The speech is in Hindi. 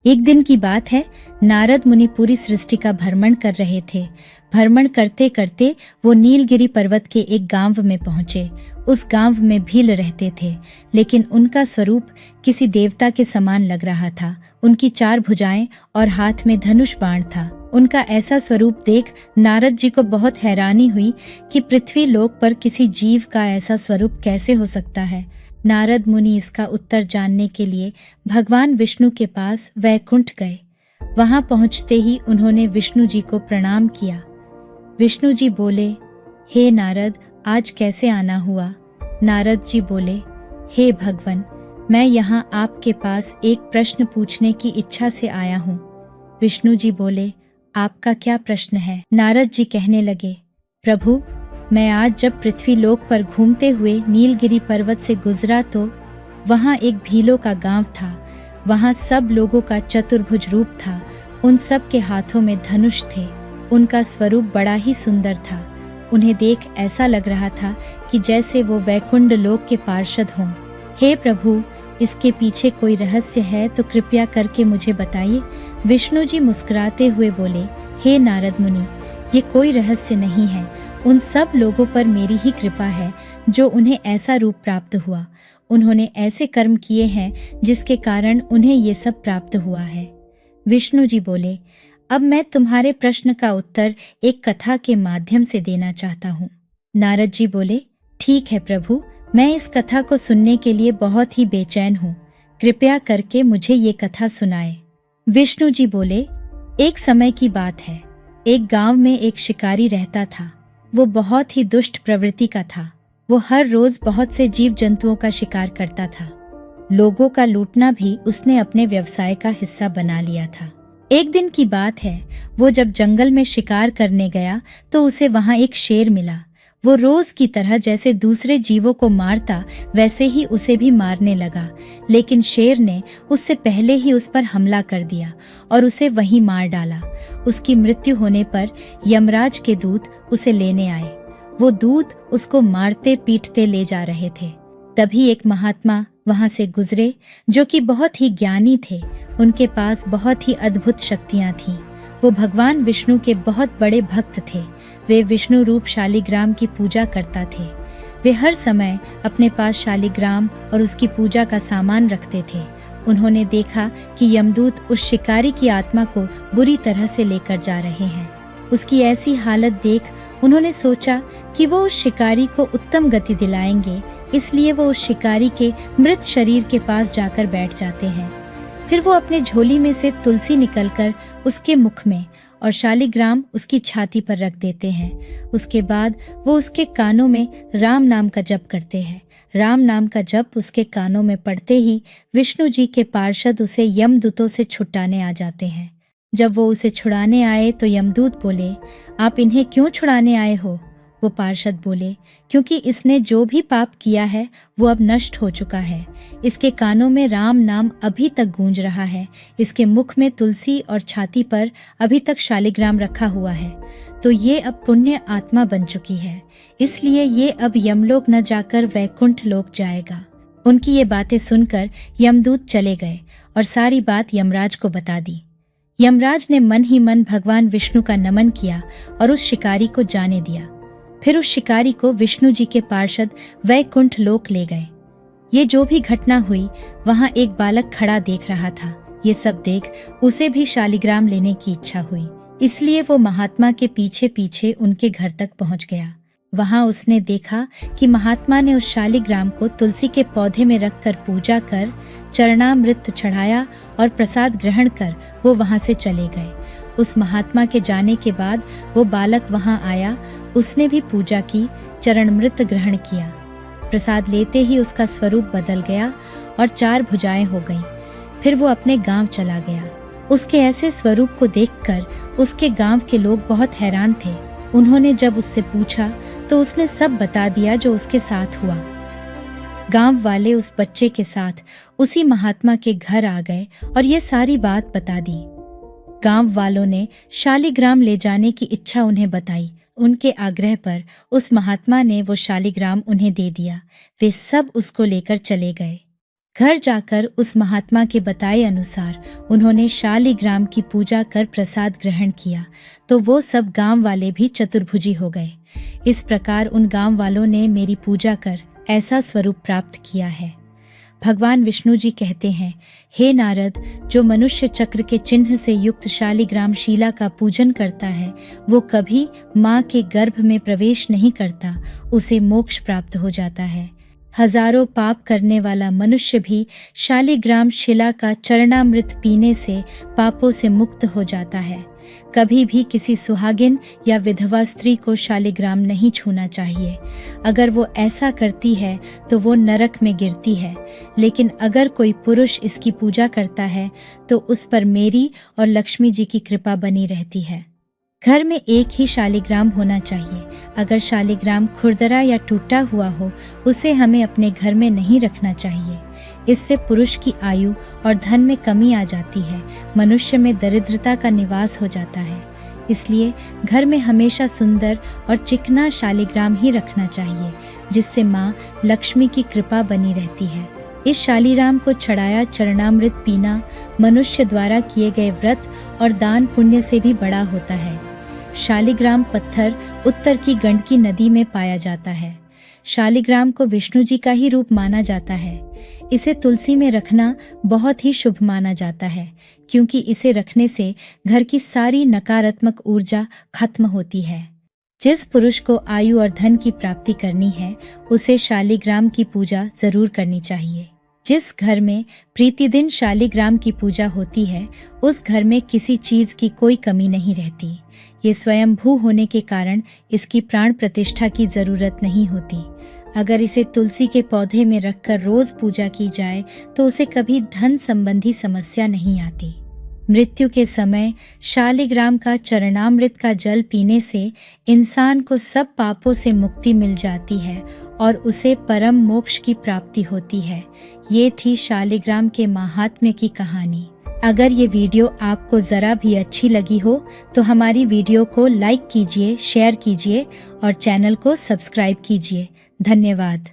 एक दिन की बात है, नारद मुनि पूरी सृष्टि का भ्रमण कर रहे थे। भ्रमण करते करते वो नीलगिरी पर्वत के एक गांव में पहुंचे। उस गांव में भील रहते थे, लेकिन उनका स्वरूप किसी देवता के समान लग रहा था। उनकी 4 भुजाएं और हाथ में धनुष बाण था। उनका ऐसा स्वरूप देख नारद जी को बहुत हैरानी हुई कि पृथ्वी लोक पर किसी जीव का ऐसा स्वरूप कैसे हो सकता है। नारद मुनि इसका उत्तर जानने के लिए भगवान विष्णु के पास वैकुंठ गए। वहां पहुंचते ही उन्होंने विष्णु जी को प्रणाम किया। विष्णु जी बोले, हे नारद, आज कैसे आना हुआ? नारद जी बोले, हे भगवन, मैं यहाँ आपके पास एक प्रश्न पूछने की इच्छा से आया हूँ। विष्णु जी बोले, आपका क्या प्रश्न है? नारद जी कहने लगे, प्रभु, मैं आज जब पृथ्वी लोक पर घूमते हुए नीलगिरी पर्वत से गुजरा तो वहाँ एक भीलों का गांव था। वहाँ सब लोगों का चतुर्भुज रूप था। उन सब के हाथों में धनुष थे। उनका स्वरूप बड़ा ही सुंदर था। उन्हें देख ऐसा लग रहा था कि जैसे वो वैकुंठ लोक के पार्षद हों। हे प्रभु, इसके पीछे कोई रहस्य है तो कृपया करके मुझे बताइए। विष्णु जी मुस्कुराते हुए बोले, हे नारद मुनि, ये कोई रहस्य नहीं है। उन सब लोगों पर मेरी ही कृपा है जो उन्हें ऐसा रूप प्राप्त हुआ। उन्होंने ऐसे कर्म किए हैं जिसके कारण उन्हें ये सब प्राप्त हुआ है। विष्णु जी बोले, अब मैं तुम्हारे प्रश्न का उत्तर एक कथा के माध्यम से देना चाहता हूँ। नारद जी बोले, ठीक है प्रभु, मैं इस कथा को सुनने के लिए बहुत ही बेचैन हूँ। कृपया करके मुझे ये कथा सुनाए। विष्णु जी बोले, एक समय की बात है। एक गांव में एक शिकारी रहता था। वो बहुत ही दुष्ट प्रवृत्ति का था। वो हर रोज बहुत से जीव जंतुओं का शिकार करता था। लोगों का लूटना भी उसने अपने व्यवसाय का हिस्सा बना लिया था। एक दिन की बात है, वो जब जंगल में शिकार करने गया तो उसे वहां एक शेर मिला। वो रोज की तरह जैसे दूसरे जीवों को मारता वैसे ही उसे भी मारने लगा, लेकिन शेर ने उससे पहले ही उस पर हमला कर दिया और उसे वहीं मार डाला। उसकी मृत्यु होने पर यमराज के दूत उसे लेने आए। वो दूत उसको मारते पीटते ले जा रहे थे। तभी एक महात्मा वहां से गुजरे जो कि बहुत ही ज्ञानी थे। उनके पास बहुत ही अद्भुत शक्तियां थीं। वो भगवान विष्णु के बहुत बड़े भक्त थे। वे विष्णु रूप शालिग्राम की पूजा करता थे। वे हर समय अपने पास शालिग्राम और उसकी पूजा का सामान रखते थे। उन्होंने देखा कि यमदूत उस शिकारी की आत्मा को बुरी तरह से लेकर जा रहे हैं। उसकी ऐसी हालत देख उन्होंने सोचा कि वो उस शिकारी को उत्तम गति दिलाएंगे, इसलिए वो उस शिकारी के मृत शरीर के पास जाकर बैठ जाते हैं। फिर वो अपने झोली में से तुलसी निकलकर उसके मुख में और शालिग्राम उसकी छाती पर रख देते हैं। उसके बाद वो उसके कानों में राम नाम का जप करते हैं। राम नाम का जप उसके कानों में पड़ते ही विष्णु जी के पार्षद उसे यमदूतों से छुड़ाने आ जाते हैं। जब वो उसे छुड़ाने आए तो यमदूत बोले, आप इन्हें क्यों छुड़ाने आए हो? वो पार्षद बोले, क्योंकि इसने जो भी पाप किया है वो अब नष्ट हो चुका है। इसके कानों में राम नाम अभी तक गूंज रहा है। इसके मुख में तुलसी और छाती पर अभी तक शालिग्राम रखा हुआ है। तो ये अब पुण्य आत्मा बन चुकी है, इसलिए ये अब यमलोक न जाकर वैकुंठ लोक जाएगा। उनकी ये बातें सुनकर यमदूत चले गए और सारी बात यमराज को बता दी। यमराज ने मन ही मन भगवान विष्णु का नमन किया और उस शिकारी को जाने दिया। फिर उस शिकारी को विष्णु जी के पार्षद वैकुंठ लोक ले गए। ये जो भी घटना हुई, वहां एक बालक खड़ा देख रहा था। ये सब देख उसे भी शालिग्राम लेने की इच्छा हुई, इसलिए वो महात्मा के पीछे पीछे उनके घर तक पहुंच गया। वहां उसने देखा कि महात्मा ने उस शालिग्राम को तुलसी के पौधे में रखकर पूजा कर चरणामृत चढ़ाया और प्रसाद ग्रहण कर वो वहां से चले गए। उस महात्मा के जाने के बाद वो बालक वहां आया। उसने भी पूजा की, चरणामृत ग्रहण किया। प्रसाद लेते ही उसका स्वरूप बदल गया और 4 भुजाएं हो गईं। फिर वो अपने गांव चला गया। उसके ऐसे स्वरूप को देखकर उसके गांव के लोग बहुत हैरान थे। उन्होंने जब उससे पूछा तो उसने सब बता दिया जो उसके साथ हुआ। गांव वाले उस बच्चे के साथ उसी महात्मा के घर आ गए और ये सारी बात बता दी। गांव वालों ने शालिग्राम ले जाने की इच्छा उन्हें बताई। उनके आग्रह पर उस महात्मा ने वो शालिग्राम उन्हें दे दिया। वे सब उसको लेकर चले गए। घर जाकर उस महात्मा के बताए अनुसार उन्होंने शालिग्राम की पूजा कर प्रसाद ग्रहण किया तो वो सब गांव वाले भी चतुर्भुजी हो गए। इस प्रकार उन गांव वालों ने मेरी पूजा कर ऐसा स्वरूप प्राप्त किया है। भगवान विष्णु जी कहते हैं, हे नारद, जो मनुष्य चक्र के चिन्ह से युक्त शालिग्राम शिला का पूजन करता है वो कभी माँ के गर्भ में प्रवेश नहीं करता, उसे मोक्ष प्राप्त हो जाता है। हजारों पाप करने वाला मनुष्य भी शालिग्राम शिला का चरणामृत पीने से पापों से मुक्त हो जाता है। कभी भी किसी सुहागिन या विधवा स्त्री को शालिग्राम नहीं छूना चाहिए। अगर वो ऐसा करती है तो वो नरक में गिरती है, लेकिन अगर कोई पुरुष इसकी पूजा करता है तो उस पर मेरी और लक्ष्मी जी की कृपा बनी रहती है। घर में एक ही शालिग्राम होना चाहिए। अगर शालिग्राम खुरदरा या टूटा हुआ हो उसे हमें अपने घर में नहीं रखना चाहिए। इससे पुरुष की आयु और धन में कमी आ जाती है, मनुष्य में दरिद्रता का निवास हो जाता है। इसलिए घर में हमेशा सुंदर और चिकना शालिग्राम ही रखना चाहिए, जिससे माँ लक्ष्मी की कृपा बनी रहती है। इस शालिग्राम को चढ़ाया चरणामृत पीना मनुष्य द्वारा किए गए व्रत और दान पुण्य से भी बड़ा होता है। शालिग्राम पत्थर उत्तर की गंडकी नदी में पाया जाता है। शालिग्राम को विष्णु जी का ही रूप माना जाता है। इसे तुलसी में रखना बहुत ही शुभ माना जाता है, क्योंकि इसे रखने से घर की सारी नकारात्मक ऊर्जा खत्म होती है। जिस पुरुष को आयु और धन की प्राप्ति करनी है उसे शालिग्राम की पूजा जरूर करनी चाहिए। जिस घर में प्रतिदिन शालिग्राम की पूजा होती है उस घर में किसी चीज की कोई कमी नहीं रहती। ये स्वयंभू होने के कारण इसकी प्राण प्रतिष्ठा की जरूरत नहीं होती। अगर इसे तुलसी के पौधे में रखकर रोज पूजा की जाए तो उसे कभी धन संबंधी समस्या नहीं आती। मृत्यु के समय शालिग्राम का चरणामृत का जल पीने से इंसान को सब पापों से मुक्ति मिल जाती है और उसे परम मोक्ष की प्राप्ति होती है। ये थी शालिग्राम के महात्म्य की कहानी। अगर ये वीडियो आपको ज़रा भी अच्छी लगी हो तो हमारी वीडियो को लाइक कीजिए, शेयर कीजिए और चैनल को सब्सक्राइब कीजिए। धन्यवाद।